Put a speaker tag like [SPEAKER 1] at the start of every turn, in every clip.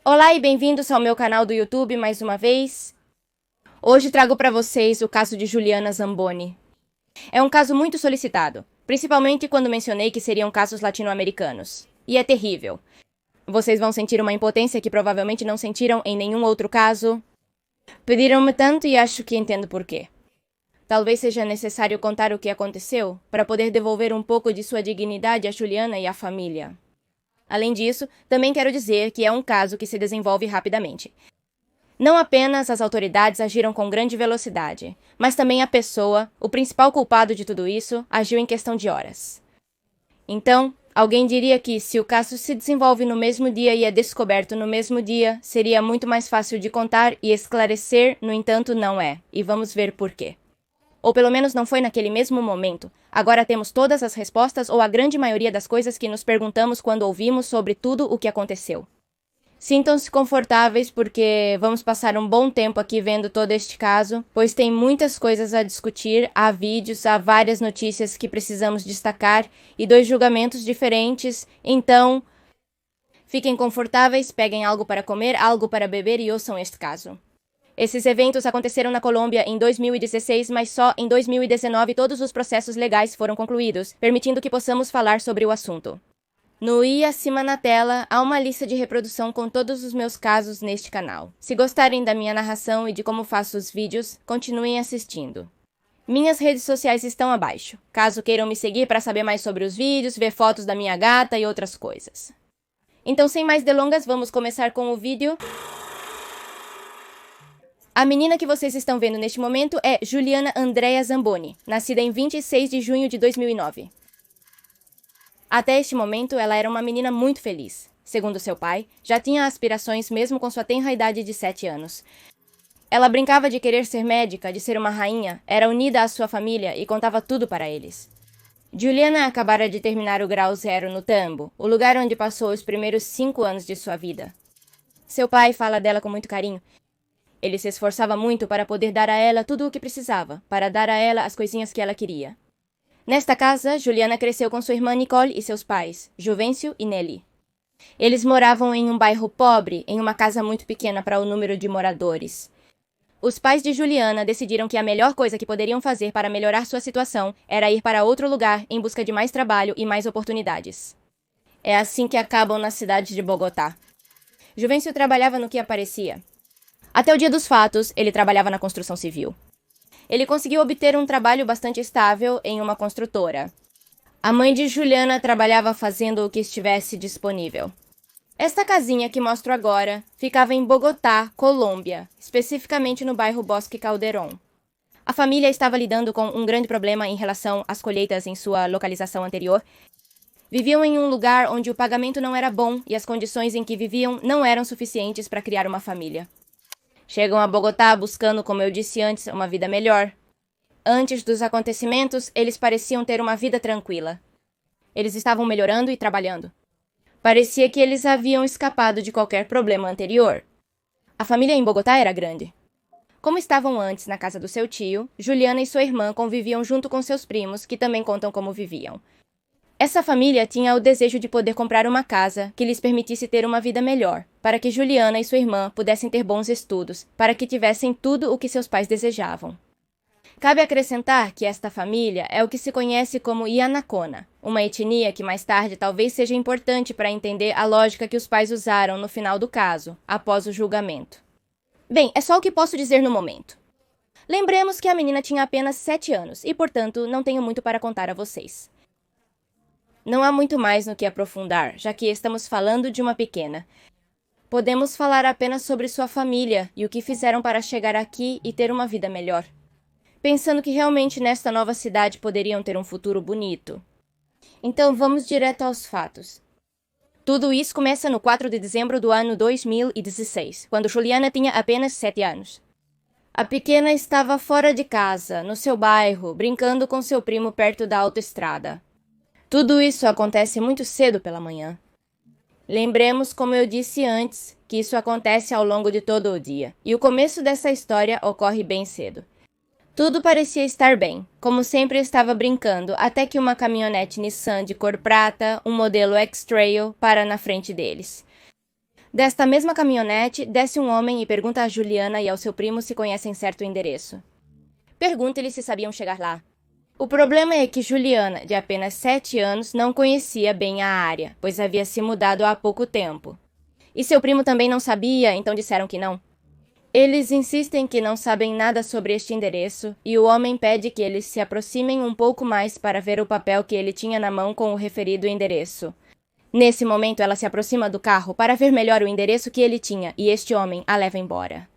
[SPEAKER 1] Olá e bem-vindos ao meu canal do YouTube mais uma vez. Hoje trago para vocês o caso de Juliana Zamboni. É um caso muito solicitado, principalmente quando mencionei que seriam casos latino-americanos. E é terrível. Vocês vão sentir uma impotência que provavelmente não sentiram em nenhum outro caso. Pediram-me tanto e acho que entendo por quê. Talvez seja necessário contar o que aconteceu para poder devolver um pouco de sua dignidade a Juliana e à família. Além disso, também quero dizer que é um caso que se desenvolve rapidamente. Não apenas as autoridades agiram com grande velocidade, mas também a pessoa, o principal culpado de tudo isso, agiu em questão de horas. Então, alguém diria que, se o caso se desenvolve no mesmo dia e é descoberto no mesmo dia, seria muito mais fácil de contar e esclarecer, no entanto, não é, e vamos ver por quê. Ou pelo menos não foi naquele mesmo momento. Agora temos todas as respostas ou a grande maioria das coisas que nos perguntamos quando ouvimos sobre tudo o que aconteceu. Sintam-se confortáveis porque vamos passar um bom tempo aqui vendo todo este caso, pois tem muitas coisas a discutir, há vídeos, há várias notícias que precisamos destacar e 2 julgamentos diferentes, então fiquem confortáveis, peguem algo para comer, algo para beber e ouçam este caso. Esses eventos aconteceram na Colômbia em 2016, mas só em 2019 todos os processos legais foram concluídos, permitindo que possamos falar sobre o assunto. No i acima na tela há uma lista de reprodução com todos os meus casos neste canal. Se gostarem da minha narração e de como faço os vídeos, continuem assistindo. Minhas redes sociais estão abaixo, caso queiram me seguir para saber mais sobre os vídeos, ver fotos da minha gata e outras coisas. Então, sem mais delongas, vamos começar com o vídeo. A menina que vocês estão vendo neste momento é Juliana Andrea Zamboni, nascida em 26 de junho de 2009. Até este momento, ela era uma menina muito feliz. Segundo seu pai, já tinha aspirações mesmo com sua tenra idade de 7 anos. Ela brincava de querer ser médica, de ser uma rainha, era unida à sua família e contava tudo para eles. Juliana acabara de terminar o grau 0 no Tambo, o lugar onde passou os primeiros 5 anos de sua vida. Seu pai fala dela com muito carinho. Ele se esforçava muito para poder dar a ela tudo o que precisava, para dar a ela as coisinhas que ela queria. Nesta casa, Juliana cresceu com sua irmã Nicole e seus pais, Juvencio e Nelly. Eles moravam em um bairro pobre, em uma casa muito pequena para o número de moradores. Os pais de Juliana decidiram que a melhor coisa que poderiam fazer para melhorar sua situação era ir para outro lugar em busca de mais trabalho e mais oportunidades. É assim que acabam na cidade de Bogotá. Juvencio trabalhava no que aparecia. Até o dia dos fatos, ele trabalhava na construção civil. Ele conseguiu obter um trabalho bastante estável em uma construtora. A mãe de Juliana trabalhava fazendo o que estivesse disponível. Esta casinha que mostro agora ficava em Bogotá, Colômbia, especificamente no bairro Bosque Calderón. A família estava lidando com um grande problema em relação às colheitas em sua localização anterior. Viviam em um lugar onde o pagamento não era bom e as condições em que viviam não eram suficientes para criar uma família. Chegam a Bogotá buscando, como eu disse antes, uma vida melhor. Antes dos acontecimentos, eles pareciam ter uma vida tranquila. Eles estavam melhorando e trabalhando. Parecia que eles haviam escapado de qualquer problema anterior. A família em Bogotá era grande. Como estavam antes na casa do seu tio, Juliana e sua irmã conviviam junto com seus primos, que também contam como viviam. Essa família tinha o desejo de poder comprar uma casa que lhes permitisse ter uma vida melhor, para que Juliana e sua irmã pudessem ter bons estudos, para que tivessem tudo o que seus pais desejavam. Cabe acrescentar que esta família é o que se conhece como Ianacona, uma etnia que mais tarde talvez seja importante para entender a lógica que os pais usaram no final do caso, após o julgamento. Bem, é só o que posso dizer no momento. Lembremos que a menina tinha apenas 7 anos e, portanto, não tenho muito para contar a vocês. Não há muito mais no que aprofundar, já que estamos falando de uma pequena. Podemos falar apenas sobre sua família e o que fizeram para chegar aqui e ter uma vida melhor. Pensando que realmente nesta nova cidade poderiam ter um futuro bonito. Então vamos direto aos fatos. Tudo isso começa no 4 de dezembro do ano 2016, quando Juliana tinha apenas 7 anos. A pequena estava fora de casa, no seu bairro, brincando com seu primo perto da autoestrada. Tudo isso acontece muito cedo pela manhã. Lembremos, como eu disse antes, que isso acontece ao longo de todo o dia, e o começo dessa história ocorre bem cedo. Tudo parecia estar bem, como sempre estava brincando, até que uma caminhonete Nissan de cor prata, um modelo X-Trail, para na frente deles. Desta mesma caminhonete, desce um homem e pergunta a Juliana e ao seu primo se conhecem certo endereço. Pergunta-lhe se sabiam chegar lá. O problema é que Juliana, de apenas 7 anos, não conhecia bem a área, pois havia se mudado há pouco tempo. E seu primo também não sabia, então disseram que não. Eles insistem que não sabem nada sobre este endereço, e o homem pede que eles se aproximem um pouco mais para ver o papel que ele tinha na mão com o referido endereço. Nesse momento, ela se aproxima do carro para ver melhor o endereço que ele tinha, e este homem a leva embora.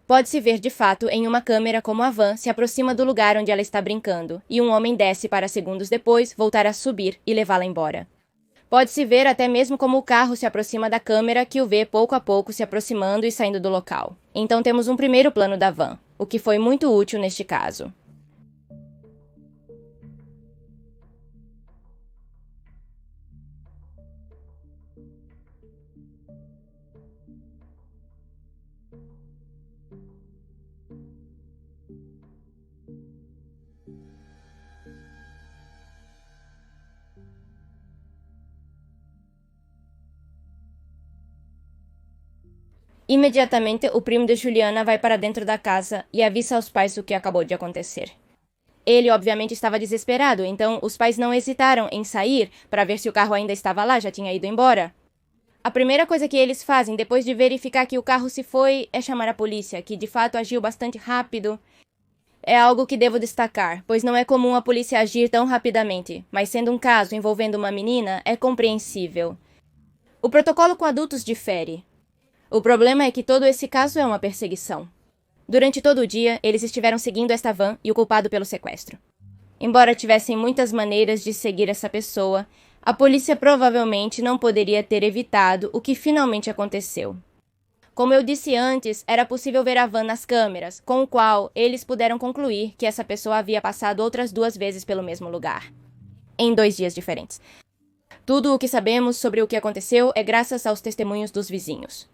[SPEAKER 1] Pode-se ver de fato em uma câmera como a van se aproxima do lugar onde ela está brincando, e um homem desce para segundos depois voltar a subir e levá-la embora. Pode-se ver até mesmo como o carro se aproxima da câmera que o vê pouco a pouco se aproximando e saindo do local. Então temos um primeiro plano da van, o que foi muito útil neste caso. Imediatamente, o primo de Juliana vai para dentro da casa e avisa aos pais o que acabou de acontecer. Ele, obviamente, estava desesperado, então os pais não hesitaram em sair para ver se o carro ainda estava lá, já tinha ido embora. A primeira coisa que eles fazem, depois de verificar que o carro se foi, é chamar a polícia, que de fato agiu bastante rápido. É algo que devo destacar, pois não é comum a polícia agir tão rapidamente, mas sendo um caso envolvendo uma menina, é compreensível. O protocolo com adultos difere. O problema é que todo esse caso é uma perseguição. Durante todo o dia, eles estiveram seguindo esta van e o culpado pelo sequestro. Embora tivessem muitas maneiras de seguir essa pessoa, a polícia provavelmente não poderia ter evitado o que finalmente aconteceu. Como eu disse antes, era possível ver a van nas câmeras, com o qual eles puderam concluir que essa pessoa havia passado outras 2 vezes pelo mesmo lugar, em 2 dias diferentes. Tudo o que sabemos sobre o que aconteceu é graças aos testemunhos dos vizinhos.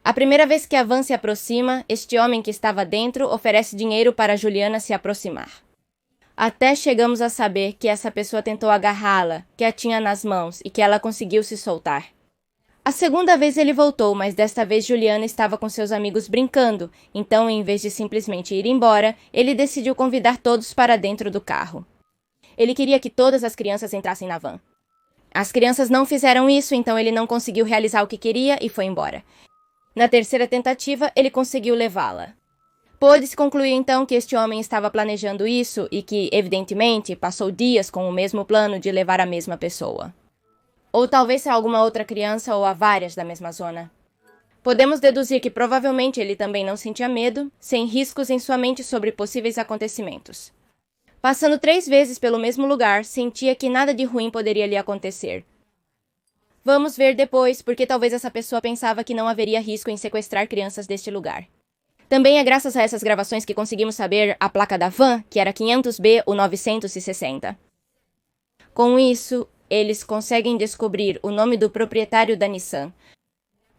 [SPEAKER 1] A primeira vez que a van se aproxima, este homem que estava dentro oferece dinheiro para Juliana se aproximar. Até chegamos a saber que essa pessoa tentou agarrá-la, que a tinha nas mãos e que ela conseguiu se soltar. A segunda vez ele voltou, mas desta vez Juliana estava com seus amigos brincando, então em vez de simplesmente ir embora, ele decidiu convidar todos para dentro do carro. Ele queria que todas as crianças entrassem na van. As crianças não fizeram isso, então ele não conseguiu realizar o que queria e foi embora. Na terceira tentativa, ele conseguiu levá-la. Pôde-se concluir então que este homem estava planejando isso e que, evidentemente, passou dias com o mesmo plano de levar a mesma pessoa. Ou talvez a alguma outra criança ou a várias da mesma zona. Podemos deduzir que provavelmente ele também não sentia medo, sem riscos em sua mente sobre possíveis acontecimentos. Passando 3 vezes pelo mesmo lugar, sentia que nada de ruim poderia lhe acontecer. Vamos ver depois, porque talvez essa pessoa pensava que não haveria risco em sequestrar crianças deste lugar. Também é graças a essas gravações que conseguimos saber a placa da van, que era 500B ou 960. Com isso, eles conseguem descobrir o nome do proprietário da Nissan.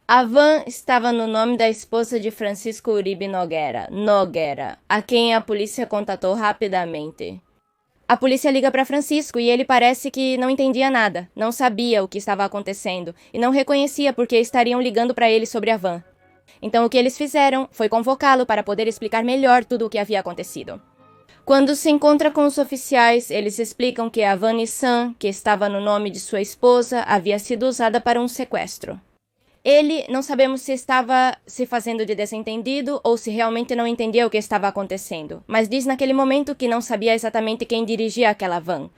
[SPEAKER 1] A van estava no nome da esposa de Francisco Uribe Nogueira, a quem a polícia contatou rapidamente. A polícia liga para Francisco e ele parece que não entendia nada, não sabia o que estava acontecendo e não reconhecia porque estariam ligando para ele sobre a van. Então o que eles fizeram foi convocá-lo para poder explicar melhor tudo o que havia acontecido. Quando se encontra com os oficiais, eles explicam que a van Nissan, que estava no nome de sua esposa, havia sido usada para um sequestro. Ele, não sabemos se estava se fazendo de desentendido ou se realmente não entendia o que estava acontecendo, mas diz naquele momento que não sabia exatamente quem dirigia aquela van.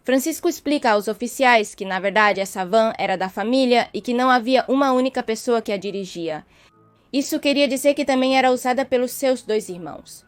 [SPEAKER 1] Francisco explica aos oficiais que, na verdade, essa van era da família e que não havia uma única pessoa que a dirigia. Isso queria dizer que também era usada pelos seus 2 irmãos.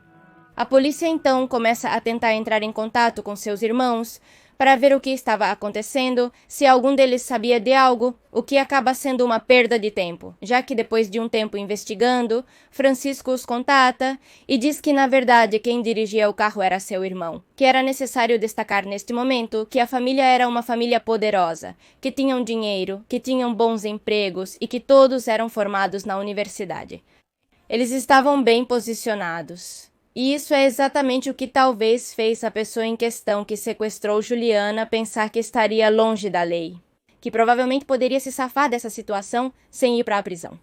[SPEAKER 1] A polícia então começa a tentar entrar em contato com seus irmãos para ver o que estava acontecendo, se algum deles sabia de algo, o que acaba sendo uma perda de tempo, já que depois de um tempo investigando, Francisco os contata e diz que na verdade quem dirigia o carro era seu irmão, que era necessário destacar neste momento que a família era uma família poderosa, que tinham dinheiro, que tinham bons empregos e que todos eram formados na universidade. Eles estavam bem posicionados. E isso é exatamente o que talvez fez a pessoa em questão que sequestrou Juliana pensar que estaria longe da lei. que provavelmente poderia se safar dessa situação sem ir para a prisão.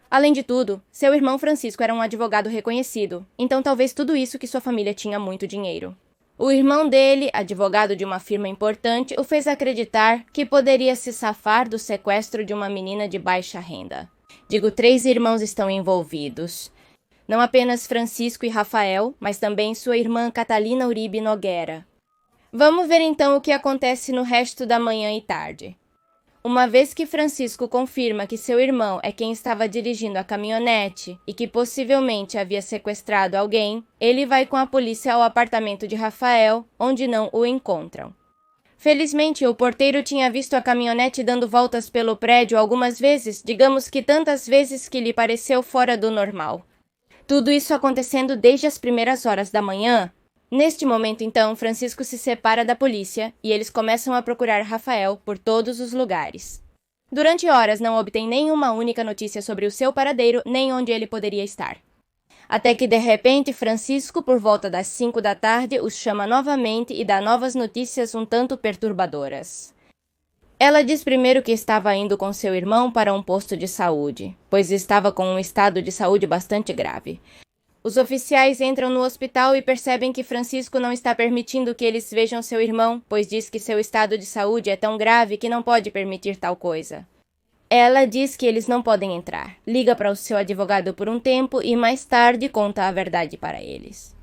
[SPEAKER 1] Além de tudo, seu irmão Francisco era um advogado reconhecido, então talvez tudo isso que sua família tinha muito dinheiro. O irmão dele, advogado de uma firma importante, o fez acreditar que poderia se safar do sequestro de uma menina de baixa renda. Digo, 3 irmãos estão envolvidos. Não apenas Francisco e Rafael, mas também sua irmã Catalina Uribe Nogueira. Vamos ver então o que acontece no resto da manhã e tarde. Uma vez que Francisco confirma que seu irmão é quem estava dirigindo a caminhonete e que possivelmente havia sequestrado alguém, ele vai com a polícia ao apartamento de Rafael, onde não o encontram. Felizmente, o porteiro tinha visto a caminhonete dando voltas pelo prédio algumas vezes, digamos que tantas vezes que lhe pareceu fora do normal. Tudo isso acontecendo desde as primeiras horas da manhã. Neste momento, então, Francisco se separa da polícia e eles começam a procurar Rafael por todos os lugares. Durante horas não obtém nenhuma única notícia sobre o seu paradeiro nem onde ele poderia estar. Até que, de repente, Francisco, por volta das 5 da tarde, os chama novamente e dá novas notícias um tanto perturbadoras. Ela diz primeiro que estava indo com seu irmão para um posto de saúde, pois estava com um estado de saúde bastante grave. Os oficiais entram no hospital e percebem que Francisco não está permitindo que eles vejam seu irmão, pois diz que seu estado de saúde é tão grave que não pode permitir tal coisa. Ela diz que eles não podem entrar, liga para o seu advogado por um tempo e mais tarde conta a verdade para eles.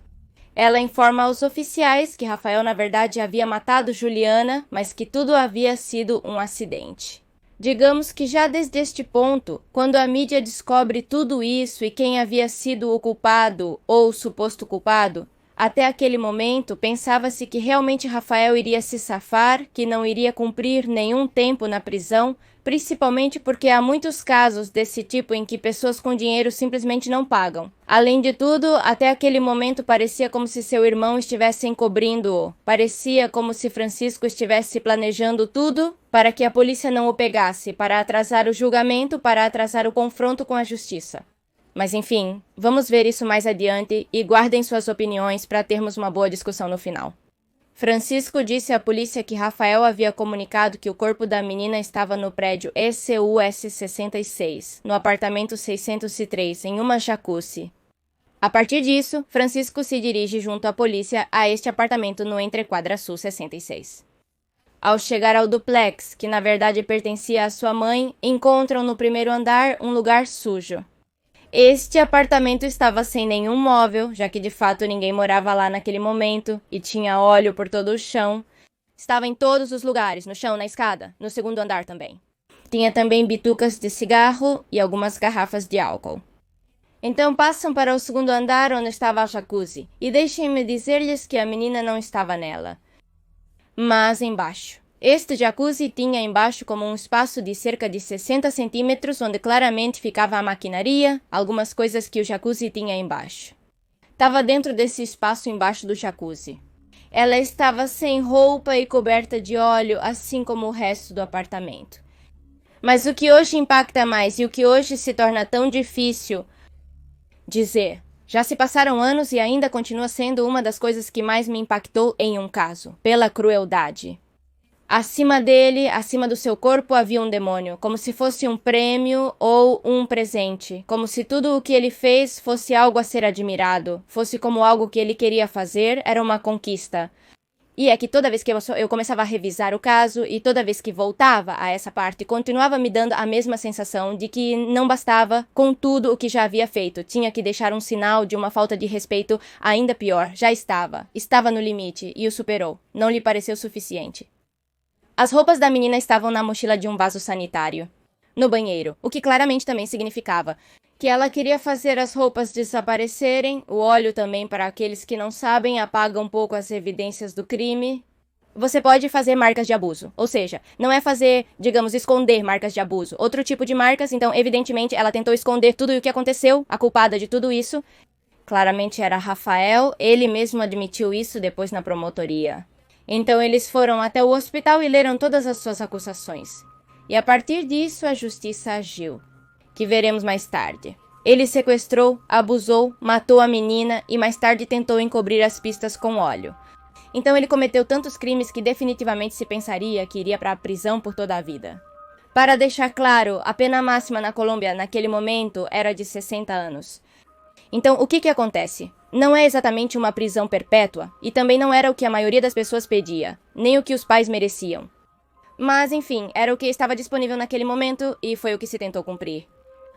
[SPEAKER 1] Ela informa aos oficiais que Rafael na verdade havia matado Juliana, mas que tudo havia sido um acidente. Digamos que já desde este ponto, quando a mídia descobre tudo isso e quem havia sido o culpado ou o suposto culpado, até aquele momento pensava-se que realmente Rafael iria se safar, que não iria cumprir nenhum tempo na prisão, principalmente porque há muitos casos desse tipo em que pessoas com dinheiro simplesmente não pagam. Além de tudo, até aquele momento parecia como se seu irmão estivesse encobrindo-o. Parecia como se Francisco estivesse planejando tudo para que a polícia não o pegasse, para atrasar o julgamento, para atrasar o confronto com a justiça. Mas enfim, vamos ver isso mais adiante e guardem suas opiniões para termos uma boa discussão no final. Francisco disse à polícia que Rafael havia comunicado que o corpo da menina estava no prédio ECUS 66, no apartamento 603, em uma jacuzzi. A partir disso, Francisco se dirige junto à polícia a este apartamento no Entrequadra Sul 66. Ao chegar ao duplex, que na verdade pertencia à sua mãe, encontram no primeiro andar um lugar sujo. Este apartamento estava sem nenhum móvel, já que de fato ninguém morava lá naquele momento, e tinha óleo por todo o chão. Estava em todos os lugares, no chão, na escada, no segundo andar também. Tinha também bitucas de cigarro e algumas garrafas de álcool. Então passam para o segundo andar onde estava a jacuzzi, e deixem-me dizer-lhes que a menina não estava nela, mas embaixo. Este jacuzzi tinha embaixo como um espaço de cerca de 60 centímetros onde claramente ficava a maquinaria, algumas coisas que o jacuzzi tinha embaixo. Estava dentro desse espaço embaixo do jacuzzi. Ela estava sem roupa e coberta de óleo, assim como o resto do apartamento. Mas o que hoje impacta mais e o que hoje se torna tão difícil dizer, já se passaram anos e ainda continua sendo uma das coisas que mais me impactou em um caso, pela crueldade. Acima dele, acima do seu corpo, havia um demônio, como se fosse um prêmio ou um presente, como se tudo o que ele fez fosse algo a ser admirado, fosse como algo que ele queria fazer, era uma conquista. E é que toda vez que eu começava a revisar o caso e toda vez que voltava a essa parte, continuava me dando a mesma sensação de que não bastava com tudo o que já havia feito, tinha que deixar um sinal de uma falta de respeito ainda pior, já estava no limite e o superou, não lhe pareceu suficiente. As roupas da menina estavam na mochila de um vaso sanitário, no banheiro, o que claramente também significava que ela queria fazer as roupas desaparecerem, o óleo também, para aqueles que não sabem, apaga um pouco as evidências do crime. Você pode fazer marcas de abuso, ou seja, não é fazer, digamos, esconder marcas de abuso, outro tipo de marcas, então evidentemente ela tentou esconder tudo o que aconteceu, a culpada de tudo isso. Claramente era Rafael, ele mesmo admitiu isso depois na promotoria. Então eles foram até o hospital e leram todas as suas acusações. E a partir disso a justiça agiu, que veremos mais tarde. Ele sequestrou, abusou, matou a menina e mais tarde tentou encobrir as pistas com óleo. Então ele cometeu tantos crimes que definitivamente se pensaria que iria para a prisão por toda a vida. Para deixar claro, a pena máxima na Colômbia naquele momento era de 60 anos. Então, o que acontece? Não é exatamente uma prisão perpétua, e também não era o que a maioria das pessoas pedia, nem o que os pais mereciam. Mas, enfim, era o que estava disponível naquele momento e foi o que se tentou cumprir.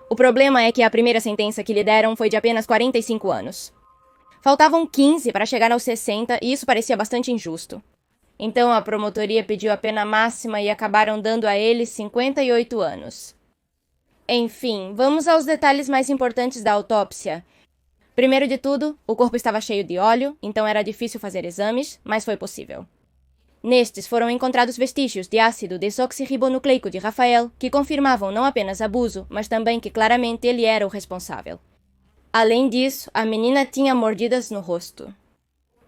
[SPEAKER 1] O problema é que a primeira sentença que lhe deram foi de apenas 45 anos. Faltavam 15 para chegar aos 60 e isso parecia bastante injusto. Então a promotoria pediu a pena máxima e acabaram dando a ele 58 anos. Enfim, vamos aos detalhes mais importantes da autópsia. Primeiro de tudo, o corpo estava cheio de óleo, então era difícil fazer exames, mas foi possível. Nestes foram encontrados vestígios de ácido desoxirribonucleico de Rafael, que confirmavam não apenas abuso, mas também que claramente ele era o responsável. Além disso, a menina tinha mordidas no rosto.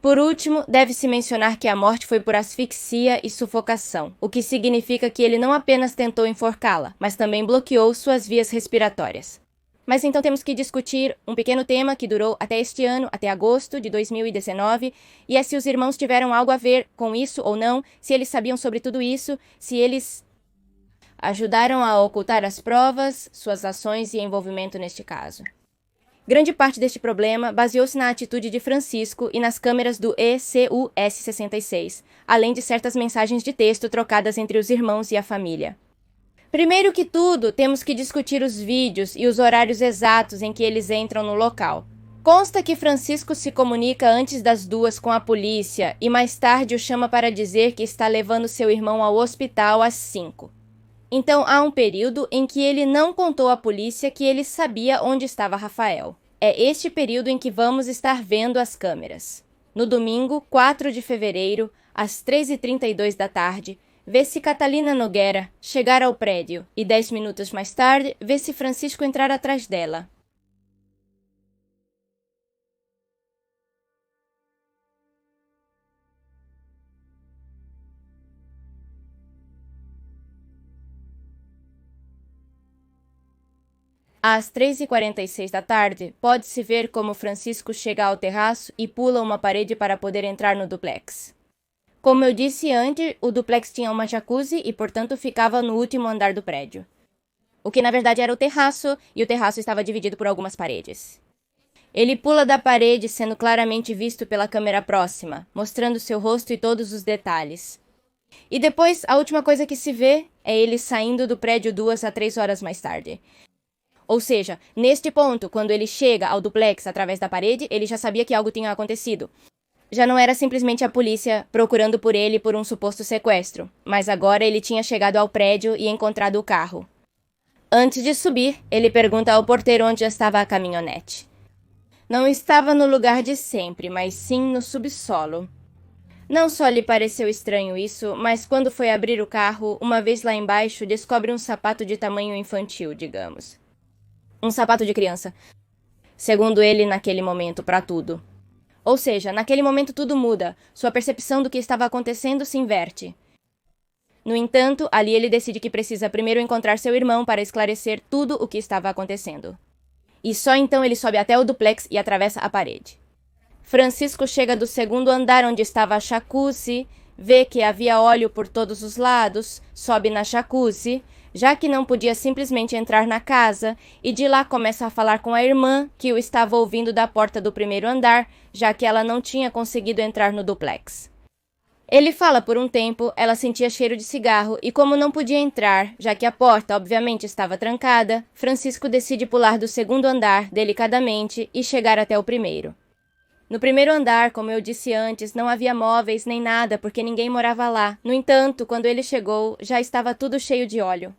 [SPEAKER 1] Por último, deve-se mencionar que a morte foi por asfixia e sufocação, o que significa que ele não apenas tentou enforcá-la, mas também bloqueou suas vias respiratórias. Mas então temos que discutir um pequeno tema que durou até este ano, até agosto de 2019, e é se os irmãos tiveram algo a ver com isso ou não, se eles sabiam sobre tudo isso, se eles ajudaram a ocultar as provas, suas ações e envolvimento neste caso. Grande parte deste problema baseou-se na atitude de Francisco e nas câmeras do ECUS-66, além de certas mensagens de texto trocadas entre os irmãos e a família. Primeiro que tudo, temos que discutir os vídeos e os horários exatos em que eles entram no local. Consta que Francisco se comunica antes das 2 com a polícia e mais tarde o chama para dizer que está levando seu irmão ao hospital às 5. Então há um período em que ele não contou à polícia que ele sabia onde estava Rafael. É este período em que vamos estar vendo as câmeras. No domingo, 4 de fevereiro, às 3h32 da tarde, vê-se Catalina Nogueira chegar ao prédio e 10 minutos mais tarde, vê-se Francisco entrar atrás dela. Às 3h46 da tarde, pode-se ver como Francisco chega ao terraço e pula uma parede para poder entrar no duplex. Como eu disse antes, o duplex tinha uma jacuzzi e, portanto, ficava no último andar do prédio. O que na verdade era o terraço, e o terraço estava dividido por algumas paredes. Ele pula da parede, sendo claramente visto pela câmera próxima, mostrando seu rosto e todos os detalhes. E depois, a última coisa que se vê é ele saindo do prédio 2 a 3 horas mais tarde. Ou seja, neste ponto, quando ele chega ao duplex através da parede, ele já sabia que algo tinha acontecido. Já não era simplesmente a polícia procurando por ele por um suposto sequestro, mas agora ele tinha chegado ao prédio e encontrado o carro. Antes de subir, ele pergunta ao porteiro onde estava a caminhonete. Não estava no lugar de sempre, mas sim no subsolo. Não só lhe pareceu estranho isso, mas quando foi abrir o carro, uma vez lá embaixo, descobre um sapato de tamanho infantil, digamos. Um sapato de criança. Segundo ele, naquele momento, para tudo. Ou seja, naquele momento tudo muda, sua percepção do que estava acontecendo se inverte. No entanto, ali ele decide que precisa primeiro encontrar seu irmão para esclarecer tudo o que estava acontecendo. E só então ele sobe até o duplex e atravessa a parede. Francisco chega do segundo andar onde estava a jacuzzi, vê que havia óleo por todos os lados, sobe na jacuzzi, já que não podia simplesmente entrar na casa, e de lá começa a falar com a irmã, que o estava ouvindo da porta do primeiro andar, já que ela não tinha conseguido entrar no duplex. Ele fala por um tempo, ela sentia cheiro de cigarro, e como não podia entrar, já que a porta obviamente estava trancada, Francisco decide pular do segundo andar, delicadamente, e chegar até o primeiro. No primeiro andar, como eu disse antes, não havia móveis nem nada, porque ninguém morava lá. No entanto, quando ele chegou, já estava tudo cheio de óleo.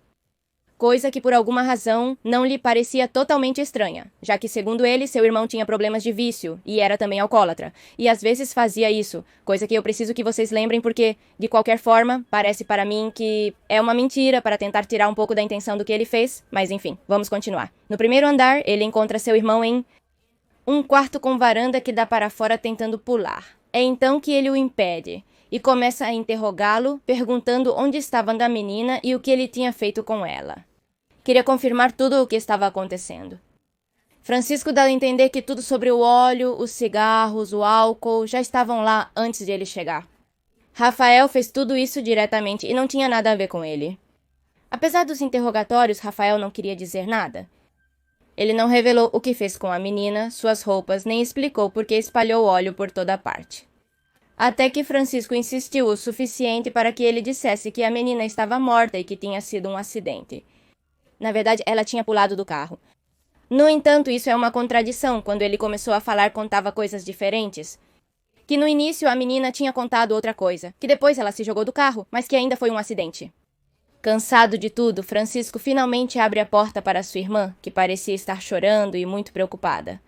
[SPEAKER 1] Coisa que por alguma razão não lhe parecia totalmente estranha, já que segundo ele, seu irmão tinha problemas de vício e era também alcoólatra, e às vezes fazia isso, coisa que eu preciso que vocês lembrem porque, de qualquer forma, parece para mim que é uma mentira para tentar tirar um pouco da intenção do que ele fez, mas enfim, vamos continuar. No primeiro andar, ele encontra seu irmão em um quarto com varanda que dá para fora tentando pular. É então que ele o impede e começa a interrogá-lo, perguntando onde estava a menina e o que ele tinha feito com ela. Queria confirmar tudo o que estava acontecendo. Francisco dá a entender que tudo sobre o óleo, os cigarros, o álcool já estavam lá antes de ele chegar. Rafael fez tudo isso diretamente e não tinha nada a ver com ele. Apesar dos interrogatórios, Rafael não queria dizer nada. Ele não revelou o que fez com a menina, suas roupas, nem explicou por que espalhou óleo por toda parte. Até que Francisco insistiu o suficiente para que ele dissesse que a menina estava morta e que tinha sido um acidente. Na verdade, ela tinha pulado do carro. No entanto, isso é uma contradição. Quando ele começou a falar, contava coisas diferentes. Que no início a menina tinha contado outra coisa, que depois ela se jogou do carro, mas que ainda foi um acidente. Cansado de tudo, Francisco finalmente abre a porta para sua irmã, que parecia estar chorando e muito preocupada.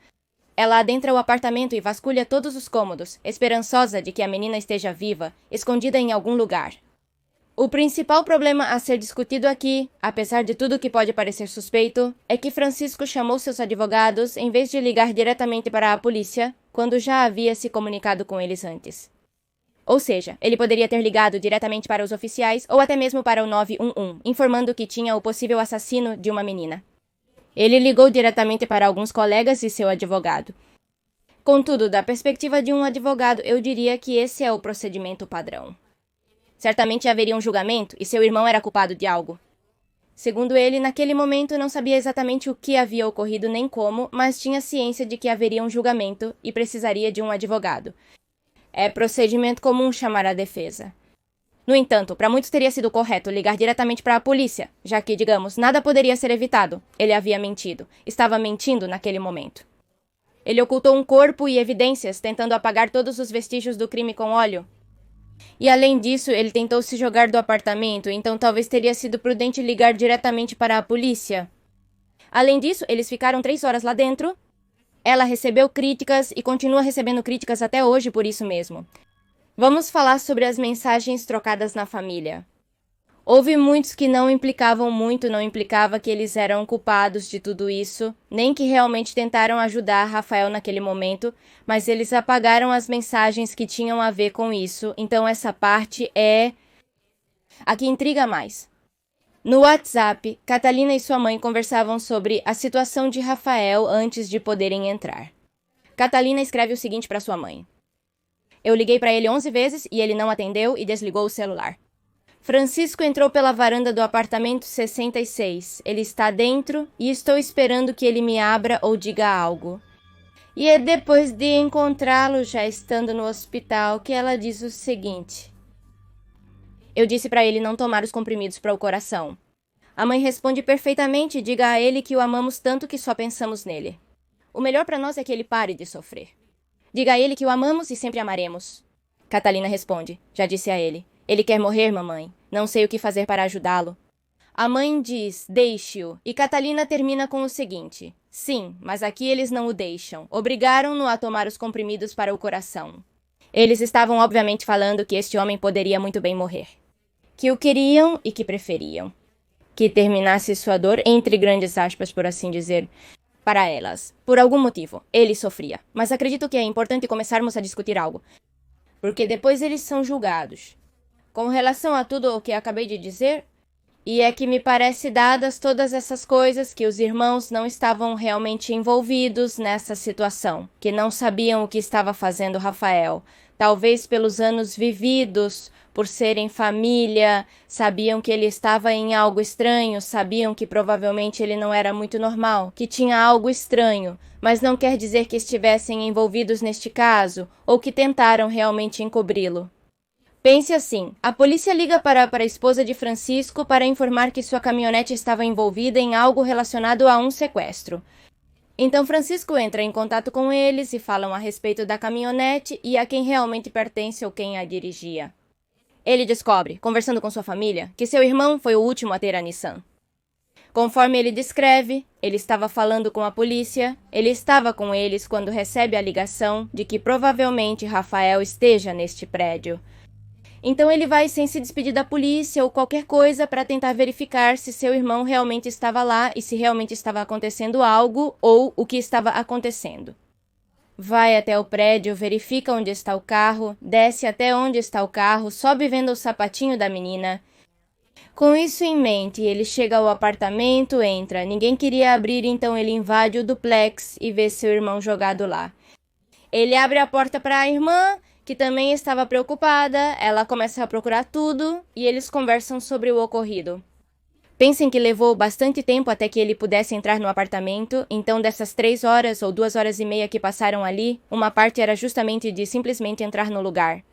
[SPEAKER 1] Ela adentra o apartamento e vasculha todos os cômodos, esperançosa de que a menina esteja viva, escondida em algum lugar. O principal problema a ser discutido aqui, apesar de tudo que pode parecer suspeito, é que Francisco chamou seus advogados em vez de ligar diretamente para a polícia, quando já havia se comunicado com eles antes. Ou seja, ele poderia ter ligado diretamente para os oficiais ou até mesmo para o 911, informando que tinha o possível assassino de uma menina. Ele ligou diretamente para alguns colegas e seu advogado. Contudo, da perspectiva de um advogado, eu diria que esse é o procedimento padrão. Certamente haveria um julgamento e seu irmão era culpado de algo. Segundo ele, naquele momento não sabia exatamente o que havia ocorrido nem como, mas tinha ciência de que haveria um julgamento e precisaria de um advogado. É procedimento comum chamar a defesa. No entanto, para muitos teria sido correto ligar diretamente para a polícia, já que, digamos, nada poderia ser evitado. Ele havia mentido. Estava mentindo naquele momento. Ele ocultou um corpo e evidências, tentando apagar todos os vestígios do crime com óleo. E além disso, ele tentou se jogar do apartamento, então talvez teria sido prudente ligar diretamente para a polícia. Além disso, eles ficaram 3 horas lá dentro. Ela recebeu críticas e continua recebendo críticas até hoje por isso mesmo. Vamos falar sobre as mensagens trocadas na família. Houve muitos que não implicavam muito, não implicava que eles eram culpados de tudo isso, nem que realmente tentaram ajudar Rafael naquele momento, mas eles apagaram as mensagens que tinham a ver com isso, então essa parte é a que intriga mais. No WhatsApp, Catalina e sua mãe conversavam sobre a situação de Rafael antes de poderem entrar. Catalina escreve o seguinte para sua mãe. Eu liguei para ele 11 vezes e ele não atendeu e desligou o celular. Francisco entrou pela varanda do apartamento 66. Ele está dentro e estou esperando que ele me abra ou diga algo. E é depois de encontrá-lo já estando no hospital que ela diz o seguinte. Eu disse para ele não tomar os comprimidos para o coração. A mãe responde perfeitamente e diga a ele que o amamos tanto que só pensamos nele. O melhor para nós é que ele pare de sofrer. Diga a ele que o amamos e sempre amaremos. Catalina responde, já disse a ele. Ele quer morrer, mamãe. Não sei o que fazer para ajudá-lo. A mãe diz, deixe-o, e Catalina termina com o seguinte. Sim, mas aqui eles não o deixam. Obrigaram-no a tomar os comprimidos para o coração. Eles estavam obviamente falando que este homem poderia muito bem morrer. Que o queriam e que preferiam. Que terminasse sua dor, entre grandes aspas, por assim dizer, para elas. Por algum motivo, ele sofria. Mas acredito que é importante começarmos a discutir algo. Porque depois eles são julgados. Com relação a tudo o que acabei de dizer, e é que me parece dadas todas essas coisas que os irmãos não estavam realmente envolvidos nessa situação, que não sabiam o que estava fazendo Rafael. Talvez pelos anos vividos, por serem família, sabiam que ele estava em algo estranho, sabiam que provavelmente ele não era muito normal, que tinha algo estranho, mas não quer dizer que estivessem envolvidos neste caso, ou que tentaram realmente encobri-lo. Pense assim, a polícia liga para a esposa de Francisco para informar que sua caminhonete estava envolvida em algo relacionado a um sequestro. Então Francisco entra em contato com eles e falam a respeito da caminhonete e a quem realmente pertence ou quem a dirigia. Ele descobre, conversando com sua família, que seu irmão foi o último a ter a Nissan. Conforme ele descreve, ele estava falando com a polícia, ele estava com eles quando recebe a ligação de que provavelmente Rafael esteja neste prédio. Então ele vai sem se despedir da polícia ou qualquer coisa para tentar verificar se seu irmão realmente estava lá e se realmente estava acontecendo algo ou o que estava acontecendo. Vai até o prédio, verifica onde está o carro, desce até onde está o carro, sobe vendo o sapatinho da menina. Com isso em mente, ele chega ao apartamento, entra. Ninguém queria abrir, então ele invade o duplex e vê seu irmão jogado lá. Ele abre a porta para a irmã, que também estava preocupada. Ela começa a procurar tudo e eles conversam sobre o ocorrido. Pensem que levou bastante tempo até que ele pudesse entrar no apartamento, então dessas 3 horas ou 2 horas e meia que passaram ali, uma parte era justamente de simplesmente entrar no lugar.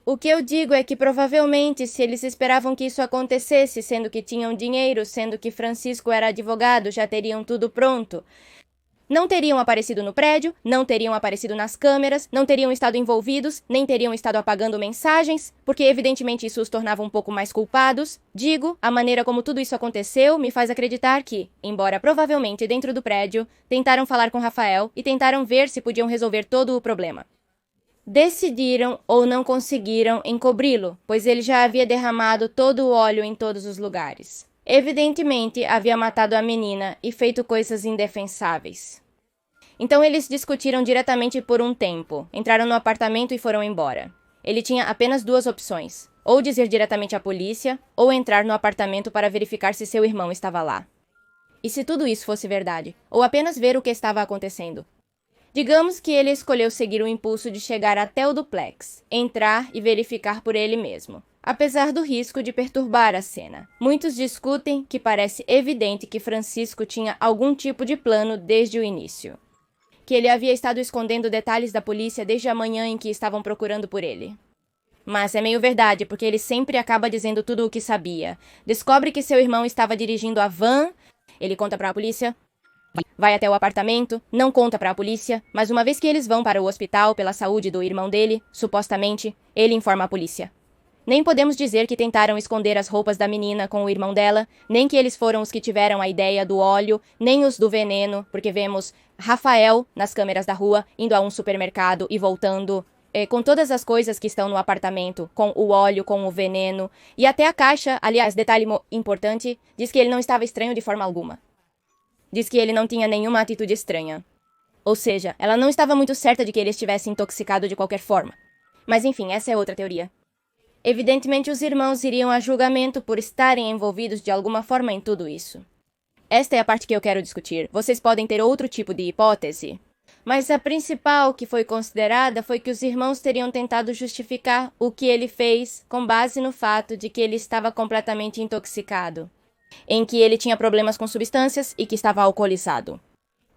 [SPEAKER 1] O que eu digo é que provavelmente, se eles esperavam que isso acontecesse, sendo que tinham dinheiro, sendo que Francisco era advogado, já teriam tudo pronto. Não teriam aparecido no prédio, não teriam aparecido nas câmeras, não teriam estado envolvidos, nem teriam estado apagando mensagens, porque evidentemente isso os tornava um pouco mais culpados. Digo, a maneira como tudo isso aconteceu me faz acreditar que, embora provavelmente dentro do prédio, tentaram falar com Rafael e tentaram ver se podiam resolver todo o problema. Decidiram ou não conseguiram encobri-lo, pois ele já havia derramado todo o óleo em todos os lugares. Evidentemente, havia matado a menina e feito coisas indefensáveis. Então eles discutiram diretamente por um tempo, entraram no apartamento e foram embora. Ele tinha apenas 2 opções, ou dizer diretamente à polícia, ou entrar no apartamento para verificar se seu irmão estava lá. E se tudo isso fosse verdade, ou apenas ver o que estava acontecendo. Digamos que ele escolheu seguir o impulso de chegar até o duplex, entrar e verificar por ele mesmo, apesar do risco de perturbar a cena. Muitos discutem que parece evidente que Francisco tinha algum tipo de plano desde o início, que ele havia estado escondendo detalhes da polícia desde a manhã em que estavam procurando por ele. Mas é meio verdade, porque ele sempre acaba dizendo tudo o que sabia. Descobre que seu irmão estava dirigindo a van, ele conta para a polícia. Vai até o apartamento, não conta para a polícia, mas uma vez que eles vão para o hospital pela saúde do irmão dele, supostamente, ele informa a polícia. Nem podemos dizer que tentaram esconder as roupas da menina com o irmão dela, nem que eles foram os que tiveram a ideia do óleo, nem os do veneno, porque vemos Rafael nas câmeras da rua indo a um supermercado e voltando com todas as coisas que estão no apartamento, com o óleo, com o veneno, e até a caixa, aliás, detalhe importante, diz que ele não estava estranho de forma alguma. Diz que ele não tinha nenhuma atitude estranha. Ou seja, ela não estava muito certa de que ele estivesse intoxicado de qualquer forma. Mas enfim, essa é outra teoria. Evidentemente, os irmãos iriam a julgamento por estarem envolvidos de alguma forma em tudo isso. Esta é a parte que eu quero discutir. Vocês podem ter outro tipo de hipótese. Mas a principal que foi considerada foi que os irmãos teriam tentado justificar o que ele fez com base no fato de que ele estava completamente intoxicado, em que ele tinha problemas com substâncias e que estava alcoolizado.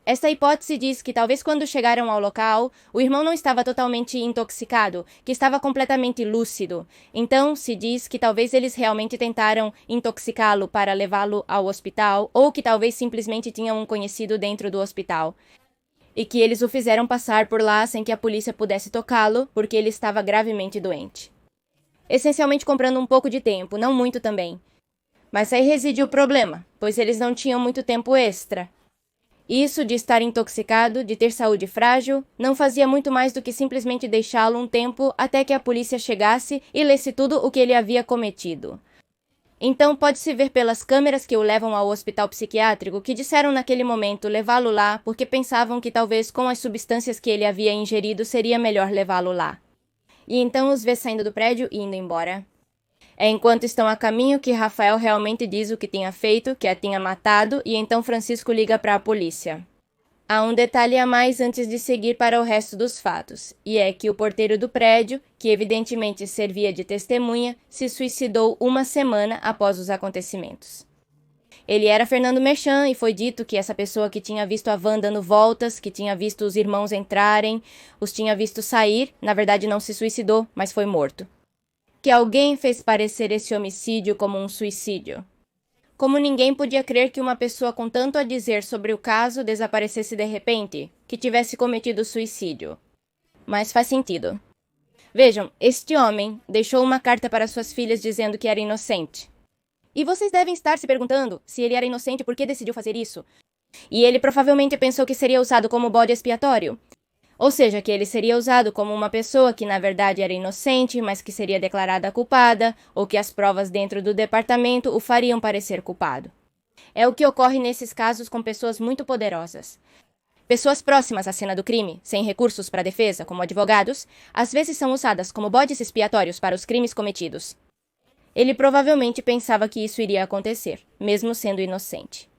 [SPEAKER 1] Esta hipótese diz que talvez quando chegaram ao local, o irmão não estava totalmente intoxicado, que estava completamente lúcido. Então, se diz que talvez eles realmente tentaram intoxicá-lo para levá-lo ao hospital, ou que talvez simplesmente tinham um conhecido dentro do hospital, e que eles o fizeram passar por lá sem que a polícia pudesse tocá-lo, porque ele estava gravemente doente. Essencialmente comprando um pouco de tempo, não muito também. Mas aí reside o problema, pois eles não tinham muito tempo extra. Isso de estar intoxicado, de ter saúde frágil, não fazia muito mais do que simplesmente deixá-lo um tempo até que a polícia chegasse e lesse tudo o que ele havia cometido. Então pode-se ver pelas câmeras que o levam ao hospital psiquiátrico que disseram naquele momento levá-lo lá porque pensavam que talvez com as substâncias que ele havia ingerido seria melhor levá-lo lá. E então os vê saindo do prédio e indo embora. É enquanto estão a caminho que Rafael realmente diz o que tinha feito, que a tinha matado, e então Francisco liga para a polícia. Há um detalhe a mais antes de seguir para o resto dos fatos, e é que o porteiro do prédio, que evidentemente servia de testemunha, se suicidou 1 semana após os acontecimentos. Ele era Fernando Merchan e foi dito que essa pessoa que tinha visto a van dando voltas, que tinha visto os irmãos entrarem, os tinha visto sair, na verdade não se suicidou, mas foi morto. Que alguém fez parecer esse homicídio como um suicídio. Como ninguém podia crer que uma pessoa com tanto a dizer sobre o caso desaparecesse de repente, que tivesse cometido suicídio. Mas faz sentido. Vejam, este homem deixou uma carta para suas filhas dizendo que era inocente. E vocês devem estar se perguntando se ele era inocente e por que decidiu fazer isso. E ele provavelmente pensou que seria usado como bode expiatório. Ou seja, que ele seria usado como uma pessoa que na verdade era inocente, mas que seria declarada culpada, ou que as provas dentro do departamento o fariam parecer culpado. É o que ocorre nesses casos com pessoas muito poderosas. Pessoas próximas à cena do crime, sem recursos para defesa, como advogados, às vezes são usadas como bodes expiatórios para os crimes cometidos. Ele provavelmente pensava que isso iria acontecer, mesmo sendo inocente.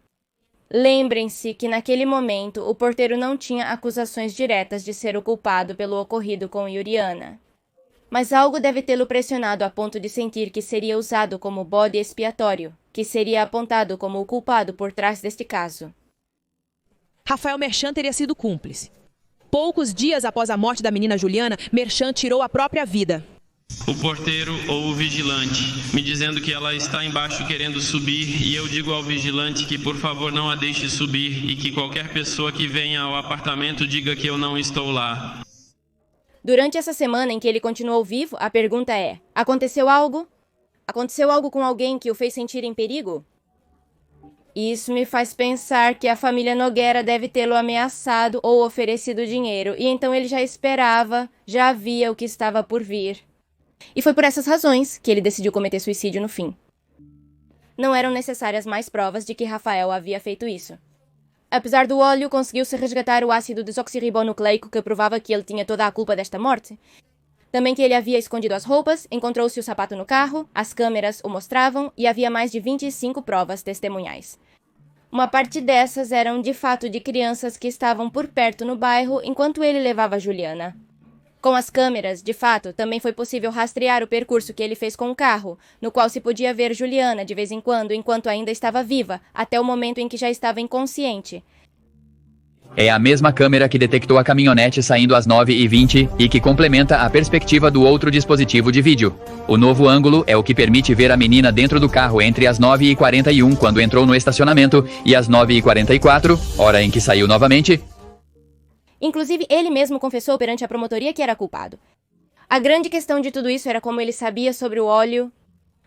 [SPEAKER 1] Lembrem-se que naquele momento o porteiro não tinha acusações diretas de ser o culpado pelo ocorrido com Juliana. Mas algo deve tê-lo pressionado a ponto de sentir que seria usado como bode expiatório, que seria apontado como o culpado por trás deste caso.
[SPEAKER 2] Rafael Merchan teria sido cúmplice. Poucos dias após a morte da menina Juliana, Merchan tirou a própria vida.
[SPEAKER 3] O porteiro ou o vigilante, me dizendo que ela está embaixo querendo subir, e eu digo ao vigilante que por favor não a deixe subir e que qualquer pessoa que venha ao apartamento diga que eu não estou lá.
[SPEAKER 1] Durante essa semana em que ele continuou vivo, a pergunta é: aconteceu algo? Aconteceu algo com alguém que o fez sentir em perigo? Isso me faz pensar que a família Nogueira deve tê-lo ameaçado ou oferecido dinheiro, e então ele já esperava, já via o que estava por vir. E foi por essas razões que ele decidiu cometer suicídio no fim. Não eram necessárias mais provas de que Rafael havia feito isso. Apesar do óleo, conseguiu-se resgatar o ácido desoxirribonucleico que provava que ele tinha toda a culpa desta morte. Também que ele havia escondido as roupas, encontrou-se o sapato no carro, as câmeras o mostravam e havia mais de 25 provas testemunhais. Uma parte dessas eram de fato de crianças que estavam por perto no bairro enquanto ele levava Juliana. Com as câmeras, de fato, também foi possível rastrear o percurso que ele fez com o carro, no qual se podia ver Juliana de vez em quando enquanto ainda estava viva, até o momento em que já estava inconsciente.
[SPEAKER 4] É a mesma câmera que detectou a caminhonete saindo às 9h20 e que complementa a perspectiva do outro dispositivo de vídeo. O novo ângulo é o que permite ver a menina dentro do carro entre as 9h41, quando entrou no estacionamento, e as 9h44, hora em que saiu novamente.
[SPEAKER 1] Inclusive, ele mesmo confessou perante a promotoria que era culpado. A grande questão de tudo isso era como ele sabia sobre o óleo,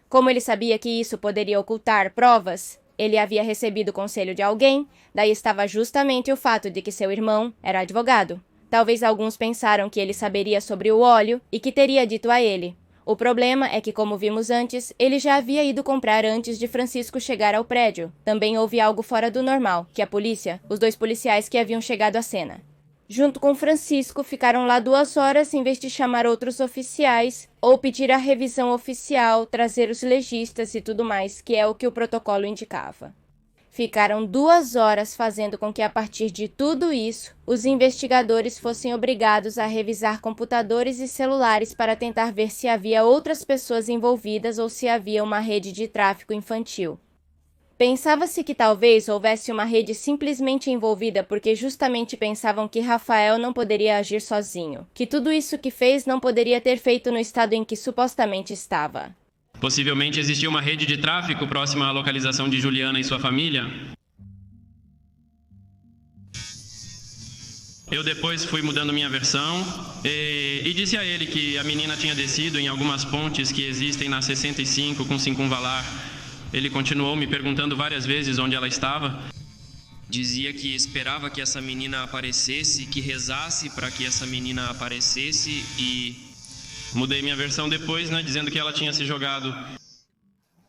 [SPEAKER 1] como ele sabia que isso poderia ocultar provas. Ele havia recebido conselho de alguém, daí estava justamente o fato de que seu irmão era advogado. Talvez alguns pensaram que ele saberia sobre o óleo e que teria dito a ele. O problema é que, como vimos antes, ele já havia ido comprar antes de Francisco chegar ao prédio. Também houve algo fora do normal, que a polícia, os 2 policiais que haviam chegado à cena, junto com Francisco, ficaram lá 2 horas em vez de chamar outros oficiais ou pedir a revisão oficial, trazer os legistas e tudo mais, que é o que o protocolo indicava. Ficaram 2 horas fazendo com que, a partir de tudo isso, os investigadores fossem obrigados a revisar computadores e celulares para tentar ver se havia outras pessoas envolvidas ou se havia uma rede de tráfico infantil. Pensava-se que talvez houvesse uma rede simplesmente envolvida porque justamente pensavam que Rafael não poderia agir sozinho, que tudo isso que fez não poderia ter feito no estado em que supostamente estava.
[SPEAKER 3] Possivelmente existia uma rede de tráfico próxima à localização de Juliana e sua família. Eu depois fui mudando minha versão e disse a ele que a menina tinha descido em algumas pontes que existem na 65 com Circunvalar. Ele continuou me perguntando várias vezes onde ela estava.
[SPEAKER 5] Dizia que esperava que essa menina aparecesse, que rezasse para que essa menina aparecesse e...
[SPEAKER 3] Mudei minha versão depois, dizendo que ela tinha se jogado.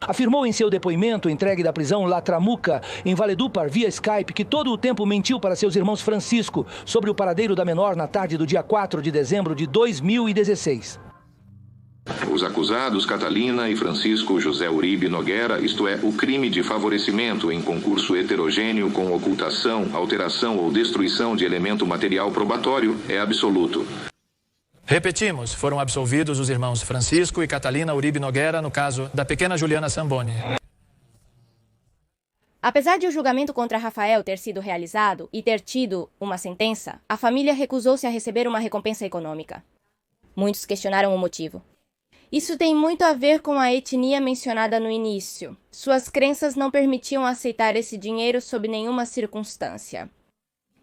[SPEAKER 6] Afirmou em seu depoimento entregue da prisão La Tramuca, em Valledupar, via Skype, que todo o tempo mentiu para seus irmãos Francisco sobre o paradeiro da menor na tarde do dia 4 de dezembro de 2016.
[SPEAKER 7] Os acusados, Catalina e Francisco José Uribe Nogueira, isto é, o crime de favorecimento em concurso heterogêneo com ocultação, alteração ou destruição de elemento material probatório, é absoluto.
[SPEAKER 8] Repetimos, foram absolvidos os irmãos Francisco e Catalina Uribe Nogueira no caso da pequena Juliana Zamboni.
[SPEAKER 1] Apesar de o julgamento contra Rafael ter sido realizado e ter tido uma sentença, a família recusou-se a receber uma recompensa econômica. Muitos questionaram o motivo. Isso tem muito a ver com a etnia mencionada no início. Suas crenças não permitiam aceitar esse dinheiro sob nenhuma circunstância.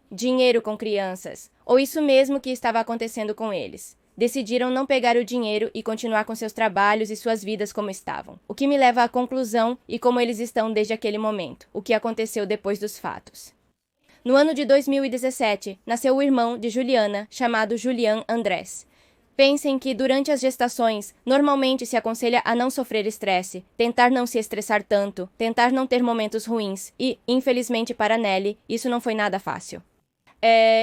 [SPEAKER 1] Dinheiro com crianças, ou isso mesmo que estava acontecendo com eles. Decidiram não pegar o dinheiro e continuar com seus trabalhos e suas vidas como estavam. O que me leva à conclusão e como eles estão desde aquele momento, o que aconteceu depois dos fatos. No ano de 2017, nasceu o irmão de Juliana, chamado Julian Andrés. Pensem que, durante as gestações, normalmente se aconselha a não sofrer estresse, tentar não se estressar tanto, tentar não ter momentos ruins e, infelizmente para Nelly, isso não foi nada fácil.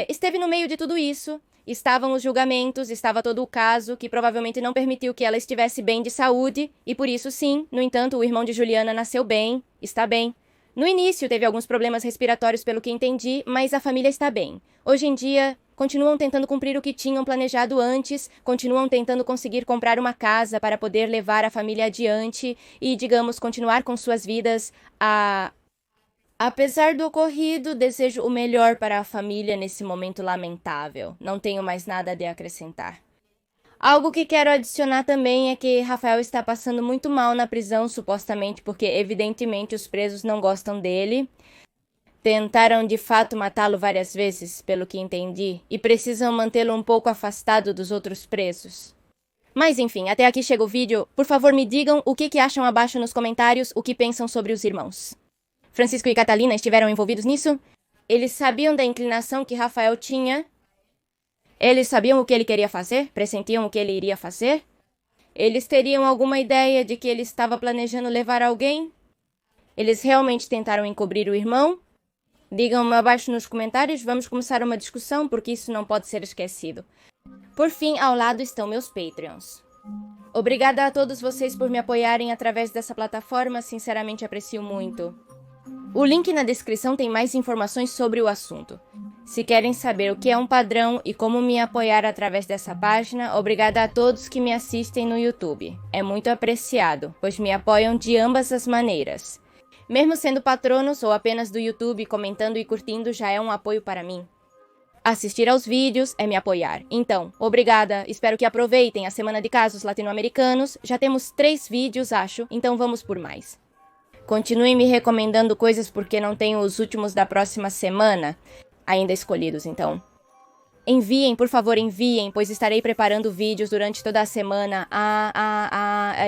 [SPEAKER 1] Esteve no meio de tudo isso estavam os julgamentos, estava todo o caso, que provavelmente não permitiu que ela estivesse bem de saúde, e por isso sim, no entanto, o irmão de Juliana nasceu bem, está bem. No início teve alguns problemas respiratórios pelo que entendi, mas a família está bem. Hoje em dia, continuam tentando cumprir o que tinham planejado antes, continuam tentando conseguir comprar uma casa para poder levar a família adiante e, digamos, continuar com suas vidas. Apesar do ocorrido, desejo o melhor para a família nesse momento lamentável. Não tenho mais nada a acrescentar. Algo que quero adicionar também é que Rafael está passando muito mal na prisão, supostamente porque, evidentemente, os presos não gostam dele. Tentaram de fato matá-lo várias vezes, pelo que entendi, e precisam mantê-lo um pouco afastado dos outros presos. Mas enfim, até aqui chega o vídeo. Por favor, me digam o que acham abaixo nos comentários, o que pensam sobre os irmãos. Francisco e Catalina estiveram envolvidos nisso? Eles sabiam da inclinação que Rafael tinha? Eles sabiam o que ele queria fazer? Pressentiam o que ele iria fazer? Eles teriam alguma ideia de que ele estava planejando levar alguém? Eles realmente tentaram encobrir o irmão? Digam-me abaixo nos comentários, vamos começar uma discussão, porque isso não pode ser esquecido. Por fim, ao lado estão meus Patreons. Obrigada a todos vocês por me apoiarem através dessa plataforma, sinceramente aprecio muito. O link na descrição tem mais informações sobre o assunto. Se querem saber o que é um padrão e como me apoiar através dessa página, obrigada a todos que me assistem no YouTube. É muito apreciado, pois me apoiam de ambas as maneiras. Mesmo sendo patronos ou apenas do YouTube, comentando e curtindo já é um apoio para mim. Assistir aos vídeos é me apoiar. Então, obrigada, espero que aproveitem a Semana de Casos Latino-Americanos. Já temos 3 vídeos, acho, então vamos por mais. Continuem me recomendando coisas porque não tenho os últimos da próxima semana ainda escolhidos, então. Enviem, por favor, enviem, pois estarei preparando vídeos durante toda a semana.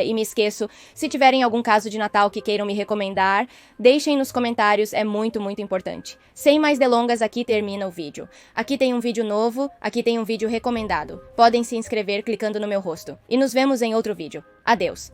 [SPEAKER 1] E me esqueço, se tiverem algum caso de Natal que queiram me recomendar, deixem nos comentários, é muito, muito importante. Sem mais delongas, aqui termina o vídeo. Aqui tem um vídeo novo, aqui tem um vídeo recomendado. Podem se inscrever clicando no meu rosto. E nos vemos em outro vídeo. Adeus!